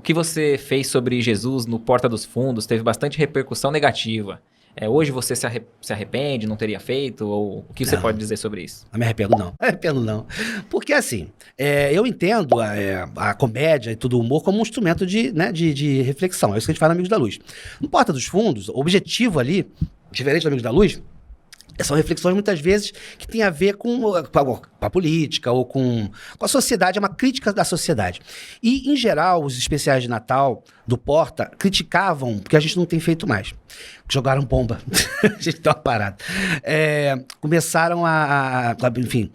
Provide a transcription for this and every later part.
que você fez sobre Jesus no Porta dos Fundos teve bastante repercussão negativa. Hoje você se arrepende, não teria feito? Ou o que você pode dizer sobre isso? Não me arrependo, não. Me arrependo, não. Porque, assim, eu entendo a comédia e tudo o humor como um instrumento de reflexão. É isso que a gente fala no Amigos da Luz. No Porta dos Fundos, o objetivo ali, diferente do Amigos da Luz, são reflexões, muitas vezes, que tem a ver com a política ou com a sociedade, é uma crítica da sociedade. E, em geral, os especiais de Natal do Porta criticavam, porque a gente não tem feito mais. Jogaram bomba. A gente deu uma parada. Começaram enfim...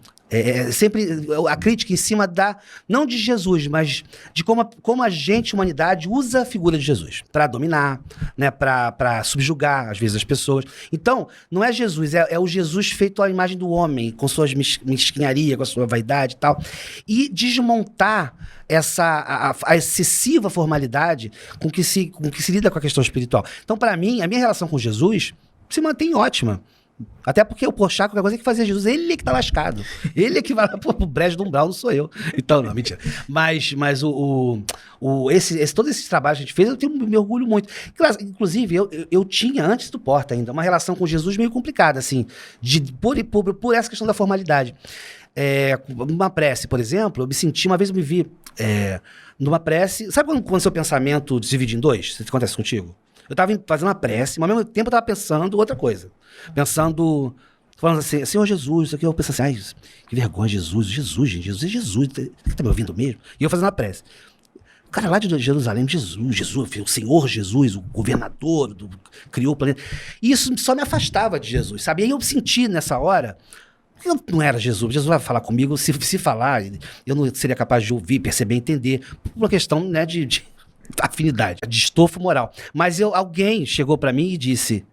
sempre a crítica em cima não de Jesus, mas de como a gente, a humanidade, usa a figura de Jesus para dominar, né, para subjugar, às vezes, as pessoas. Então, não é Jesus, é o Jesus feito à imagem do homem, com suas mesquinharias, com a sua vaidade e tal. E desmontar a excessiva formalidade com que se lida com a questão espiritual. Então, para mim, a minha relação com Jesus se mantém ótima. Até porque o Porchat, qualquer coisa que fazia Jesus, ele é que tá lascado. Ele é que vai lá pro brejo do umbral, não sou eu. Então, não, mentira. Mas todo esse trabalho que a gente fez, me orgulho muito. Inclusive, eu tinha, antes do Porta ainda, uma relação com Jesus meio complicada, assim, por essa questão da formalidade. Numa prece, por exemplo, uma vez eu me vi numa prece. Sabe quando seu pensamento se divide em dois? Isso acontece contigo? Eu estava fazendo uma prece, mas ao mesmo tempo eu estava pensando outra coisa. Falando assim, Senhor Jesus, isso aqui eu penso assim, ai, que vergonha, Jesus, gente, Jesus é Jesus, você tá me ouvindo mesmo? E eu fazendo a prece. O cara lá de Jerusalém, Jesus, o Senhor Jesus, o governador, criou o planeta. E isso só me afastava de Jesus, sabe? E aí eu senti nessa hora, eu não era Jesus vai falar comigo, se falar, eu não seria capaz de ouvir, perceber, entender, por uma questão, né, de afinidade, de estofo moral. Mas alguém chegou pra mim e disse,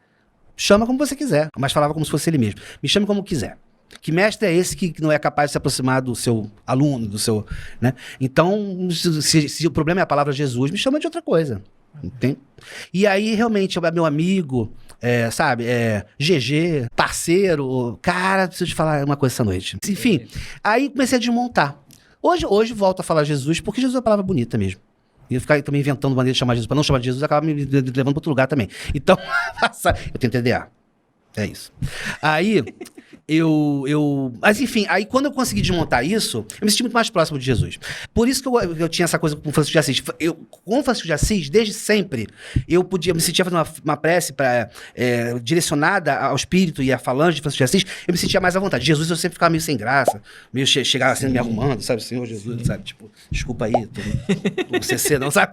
chama como você quiser, mas falava como se fosse ele mesmo, me chame como quiser. Que mestre é esse que não é capaz de se aproximar do seu aluno, do seu, né? Então, se o problema é a palavra Jesus, me chama de outra coisa, entende? E aí, realmente, meu amigo, sabe, GG, parceiro, cara, preciso te falar uma coisa essa noite. Enfim, aí comecei a desmontar. Hoje volto a falar Jesus, porque Jesus é uma palavra bonita mesmo. E eu ficar também inventando maneira de chamar Jesus, para não chamar de Jesus, acaba me levando para outro lugar também. Então, eu tenho TDA. É isso. Aí, mas enfim, aí quando eu consegui desmontar isso, eu me senti muito mais próximo de Jesus. Por isso que eu tinha essa coisa com o Francisco de Assis. Com o Francisco de Assis, desde sempre, eu me sentia fazendo uma prece direcionada ao espírito e à falange de Francisco de Assis, eu me sentia mais à vontade. Jesus, eu sempre ficava meio sem graça, meio chegava assim, me arrumando, sabe? Senhor Jesus, sabe? Tipo, desculpa aí, tô CC não, sabe?